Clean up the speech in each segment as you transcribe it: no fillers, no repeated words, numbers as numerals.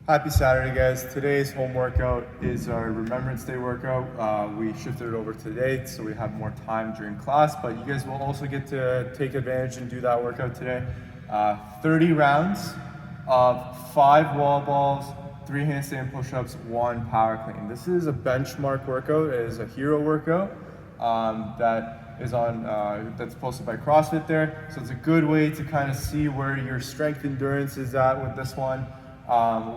Happy Saturday, guys. Today's home workout is our Remembrance Day workout. We shifted it over today so we have more time during class, but you guys will also get to take advantage and do that workout today. 30 rounds of 5 wall balls, 3 handstand push-ups, 1 power clean. This is a benchmark workout. It is a hero workout that is on that's posted by CrossFit there. So it's a good way to kind of see where your strength endurance is at with this one.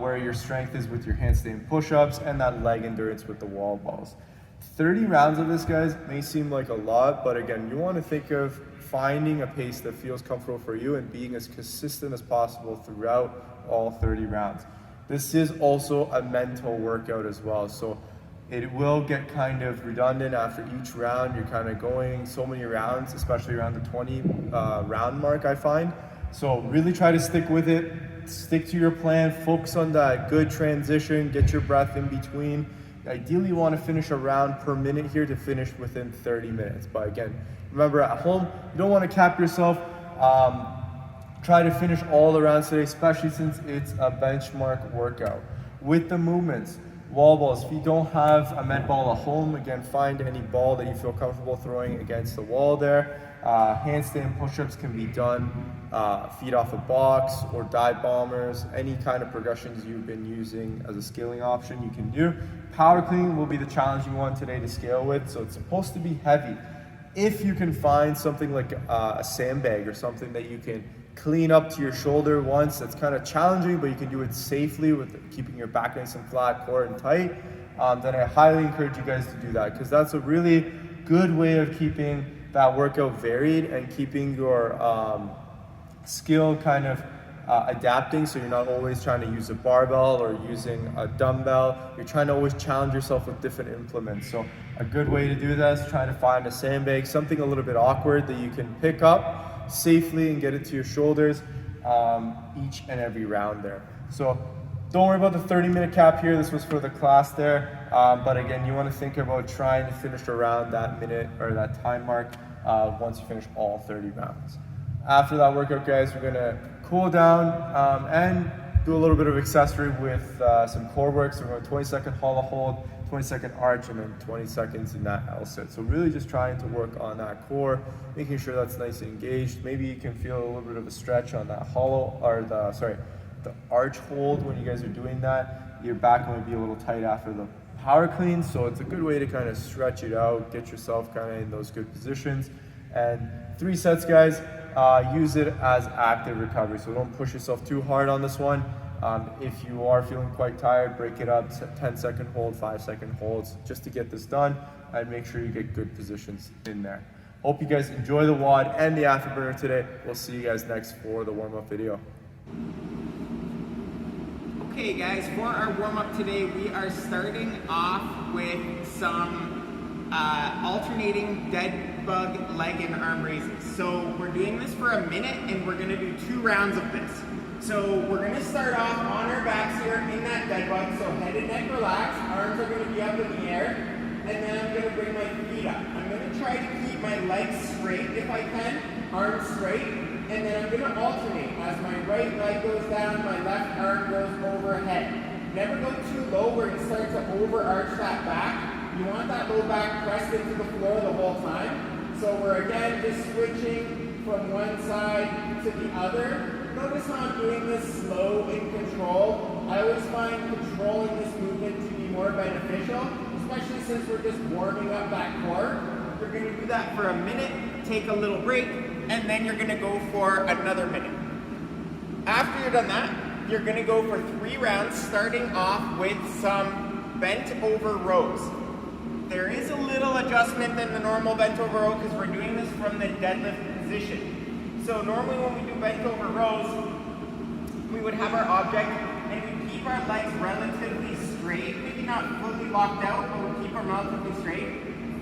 Where your strength is with your handstand push-ups and that leg endurance with the wall balls. 30 rounds of this, guys, may seem like a lot, but again, you want to think of finding a pace that feels comfortable for you and being as consistent as possible throughout all 30 rounds. This is also a mental workout as well, so it will get kind of redundant after each round. You're kind of going so many rounds, especially around the 20 round mark, I find. So really try to stick with it. Stick to your plan, focus on that good transition, get your breath in between. Ideally, you want to finish a round per minute here to finish within 30 minutes. But again, remember at home, you don't want to cap yourself. Try to finish all the rounds today, especially since it's a benchmark workout. With the movements, wall balls, if you don't have a med ball at home, again, find any ball that you feel comfortable throwing against the wall there. Handstand push-ups can be done feet off a box or dive bombers, any kind of progressions you've been using as a scaling option you can do. Power clean will be the challenging one today to scale with, so it's supposed to be heavy. If you can find something like a sandbag or something that you can clean up to your shoulder once, that's kind of challenging, but you can do it safely with keeping your back nice and flat, core and tight, then I highly encourage you guys to do that, because that's a really good way of keeping that workout varied and keeping your skill kind of adapting, so you're not always trying to use a barbell or using a dumbbell. You're trying to always challenge yourself with different implements. So a good way to do this, try to find a sandbag, something a little bit awkward that you can pick up safely and get it to your shoulders each and every round there. So don't worry about the 30-minute cap here. This was for the class there. But again, you want to think about trying to finish around that minute or that time mark once you finish all 30 rounds. After that workout, guys, we're gonna cool down and do a little bit of accessory with some core work. So we're going 20-second hollow hold, 20-second arch, and then 20 seconds in that L sit. So really just trying to work on that core, making sure that's nice and engaged. Maybe you can feel a little bit of a stretch on that hollow, or the arch hold when you guys are doing that. Your back might be a little tight after the power clean, so it's a good way to kind of stretch it out, get yourself kind of in those good positions. And 3 sets, guys. Use it as active recovery, so don't push yourself too hard on this one. If you are feeling quite tired, break it up, 10-second hold, 5-second holds, just to get this done, and make sure you get good positions in there. Hope you guys enjoy the WOD and the afterburner today. We'll see you guys next for the warm-up video. Okay guys, for our warm-up today, we are starting off with some alternating Deadbug leg and arm raises. So we're doing this for a minute and we're gonna do 2 rounds of this. So we're gonna start off on our backs here in that Deadbug. So head and neck relaxed, arms are gonna be up in the air, and then I'm gonna bring my feet up. I'm gonna try to keep my legs straight if I can, arms straight, and then I'm gonna alternate. As my right leg goes down, my left arm goes overhead. Never go too low where you start to overarch that back. You want that low back pressed into the floor the whole time. So we're again just switching from one side to the other. Notice how I'm doing this slow and controlled. I always find controlling this movement to be more beneficial, especially since we're just warming up that core. You're gonna do that for a minute, take a little break, and then you're gonna go for another minute. After you're done that, you're gonna go for 3 rounds, starting off with some bent over rows. There is a little adjustment than the normal bent over row because we're doing this from the deadlift position. So normally when we do bent over rows, we would have our object and we keep our legs relatively straight, maybe not fully locked out, but we'll keep them relatively straight.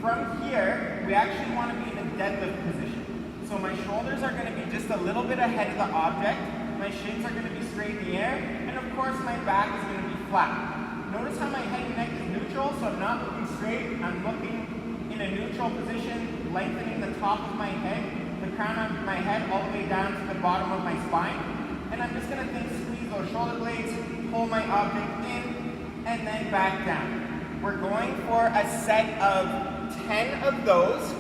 From here, we actually want to be in a deadlift position. So my shoulders are going to be just a little bit ahead of the object, my shins are going to be straight in the air, and of course my back is going to be flat. Notice how my head and neck is neutral, so I'm not looking straight, I'm looking in a neutral position, lengthening the top of my head, the crown of my head all the way down to the bottom of my spine. And I'm just gonna squeeze those shoulder blades, pull my object in, and then back down. We're going for a set of 10 of those.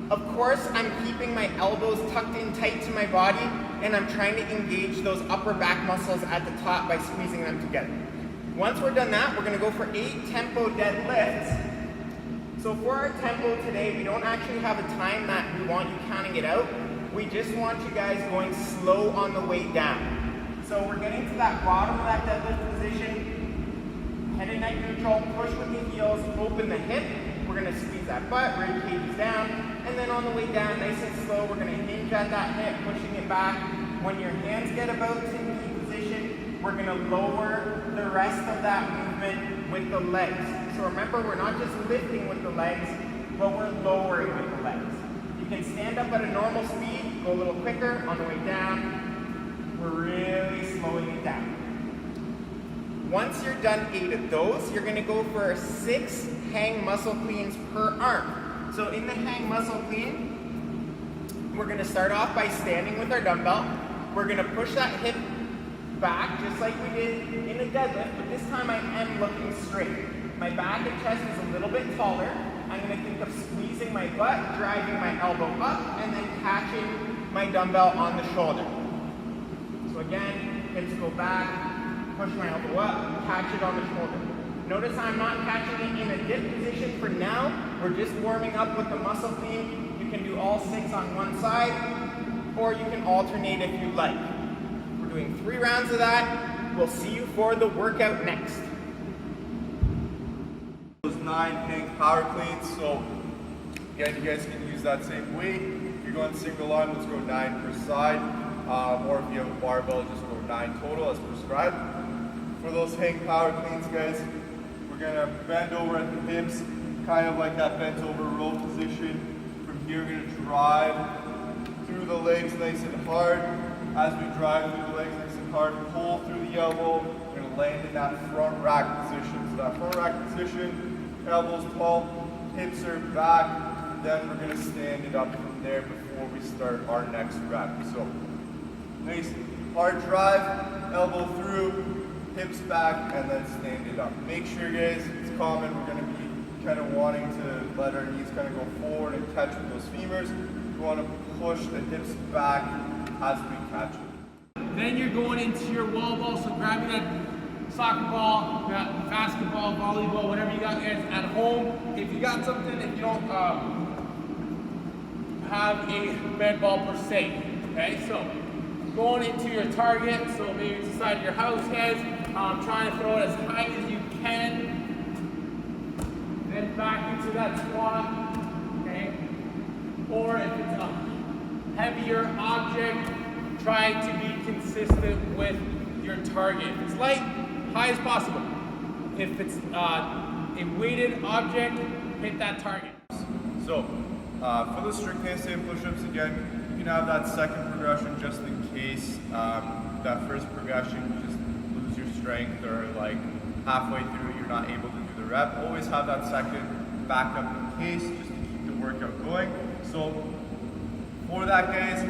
Of course, I'm keeping my elbows tucked in tight to my body, and I'm trying to engage those upper back muscles at the top by squeezing them together. Once we're done that, we're gonna go for 8 tempo deadlifts. So for our tempo today, we don't actually have a time that we want you counting it out. We just want you guys going slow on the way down. So we're getting to that bottom of that deadlift position, head and neck neutral, push with the heels, open the hip. We're gonna squeeze that butt, rib cage is down, and then on the way down, nice and slow, we're gonna hinge at that hip, pushing it back. When your hands get about to knee position, we're gonna lower the rest of that movement with the legs. So remember, we're not just lifting with the legs, but we're lowering with the legs. You can stand up at a normal speed, go a little quicker. On the way down, we're really slowing it down. Once you're done 8 of those, you're gonna go for 6 hang muscle cleans per arm. So in the hang muscle clean, we're gonna start off by standing with our dumbbell. We're gonna push that hip back just like we did in a deadlift, but this time I am looking straight. My back and chest is a little bit taller. I'm gonna think of squeezing my butt, driving my elbow up, and then catching my dumbbell on the shoulder. So again, hips go back, push my elbow up, catch it on the shoulder. Notice I'm not catching it in a dip position for now. We're just warming up with the muscle clean. You can do all 6 on one side, or you can alternate if you like. We're doing 3 rounds of that. We'll see you for the workout next. Those 9 hang power cleans. So again, you guys can use that same weight. If you're going single arm, let's go 9 per side. Or if you have a barbell, just go 9 total as prescribed. For those hang power cleans, guys, we're gonna bend over at the hips, kind of like that bent over row position. From here, we're gonna drive through the legs nice and hard. As we drive through the legs nice and hard, pull through the elbow. We're gonna land in that front rack position. So that front rack position, elbows tall, hips are back. Then we're gonna stand it up from there before we start our next rep. So nice hard drive, elbow through, hips back, and then stand it up. Make sure, guys, it's common. We're going to be kind of wanting to let our knees kind of go forward and catch with those femurs. We want to push the hips back as we catch it. Then you're going into your wall ball, so grabbing that soccer ball, that basketball, volleyball, whatever you got at home. If you got something, if you don't have a med ball per se, okay? So going into your target, so maybe it's the side of your house heads, trying to throw it as high as you can, then back into that squat, okay? Or if it's a heavier object, try to be consistent with your target. If it's light, high as possible. If it's a weighted object, hit that target. So for the strict handstand push-ups, again, you can have that second progression just in case that first progression you just lose your strength, or like halfway through you're not able to do the rep. Always have that second backup in case, just to keep the workout going. So for that, guys,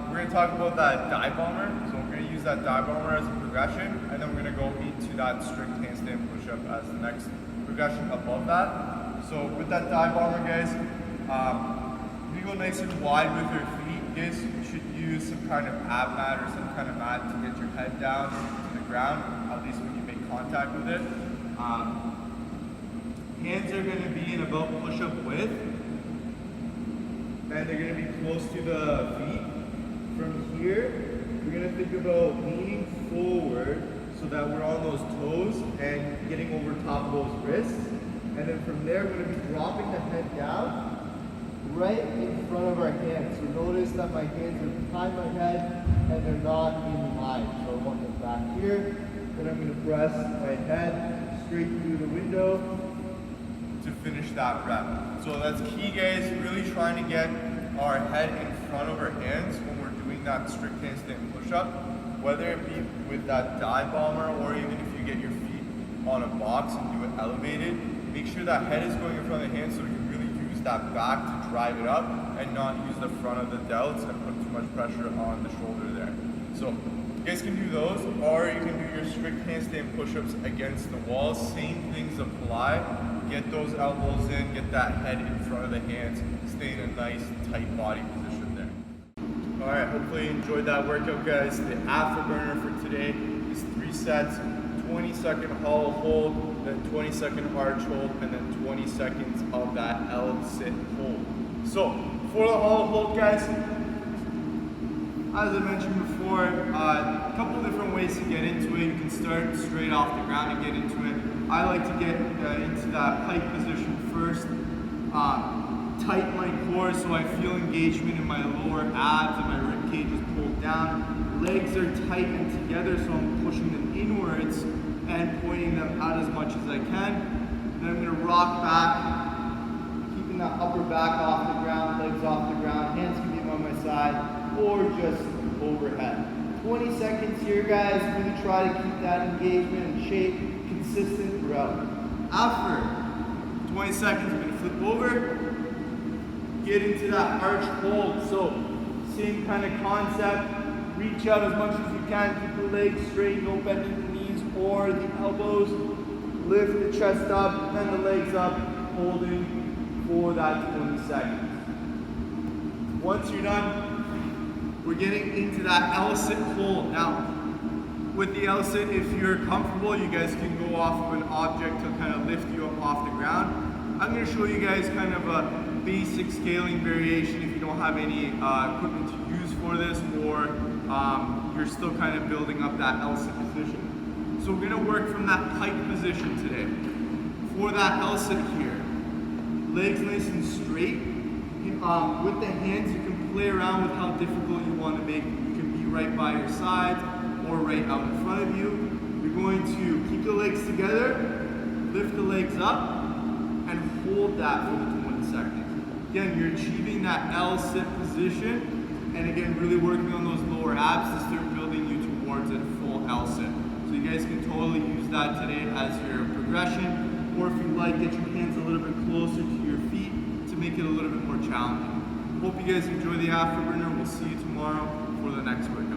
we're going to talk about that dive bomber. So we're going to use that dive bomber as a progression, and then we're going to go into that strict handstand push-up as the next progression above that. So with that dive bomber, guys, you go nice and wide with your feet. Guys, you should use some kind of ab mat or some kind of mat to get your head down to the ground, at least when you make contact with it. Hands are going to be in about push-up width, and they're going to be close to the feet. From here, we're going to think about leaning forward so that we're on those toes and getting over top of those wrists. And then from there, we're going to be dropping the head down right in front of our hands. So notice that my hands are behind my head and they're not in line. So I want them back here. Then I'm going to press my head straight through the window to finish that rep. So that's key, guys. Really trying to get our head in front of our hands when we're doing that strict handstand push-up, whether it be with that dive bomber or even if you get your feet on a box and do it elevated. Make sure that head is going in front of the hands so we can really use that back to drive it up and not use the front of the delts and put too much pressure on the shoulder there. So You guys can do those, or you can do your strict handstand push-ups against the wall. Same things apply. Get those elbows in, get that head in front of the hands, stay in a nice tight body position there. All right, hopefully you enjoyed that workout, guys. The afterburner for today is 3 sets, 20-second hollow hold, then 20-second arch hold, and then 20 seconds of that L-sit hold. So for the hollow hold, guys, as I mentioned before, a couple different ways to get into it. You can start straight off the ground and get into it. I like to get into that pike position first. Tighten my core so I feel engagement in my lower abs and my rib cage is pulled down. Legs are tightened together so I'm pushing them inwards and pointing them out as much as I can. Then I'm going to rock back, keeping that upper back off the ground, legs off the ground, hands can be on my side or just overhead. 20 seconds here, guys. Really try to keep that engagement and shape consistent throughout. After 20 seconds, I'm going to flip over, get into that arch hold. So same kind of concept. Reach out as much as you can. Keep the legs straight, no bending the knees or the elbows. Lift the chest up, then the legs up, holding for that 20 seconds. Once you're done, we're getting into that L-sit hold. Now, with the L-sit, if you're comfortable, you guys can go off of an object to kind of lift you up off the ground. I'm going to show you guys kind of a basic scaling variation if you don't have any equipment to use for this, or you're still kind of building up that L-sit position. So we're going to work from that pike position today. For that L-sit here, legs nice and straight. With the hands, you can play around with how difficult you want to make it. You can be right by your side or right out in front of you. You're going to keep the legs together, lift the legs up, and hold that for the 20 seconds. Again, you're achieving that L-sit position, and again, really working on those lower abs to start building you towards a full L-sit. So you guys can totally use that today as your progression, or if you like, get your hands a little bit closer to your feet to make it a little bit more challenging. Hope you guys enjoy the afterburner. We'll see you tomorrow for the next workout.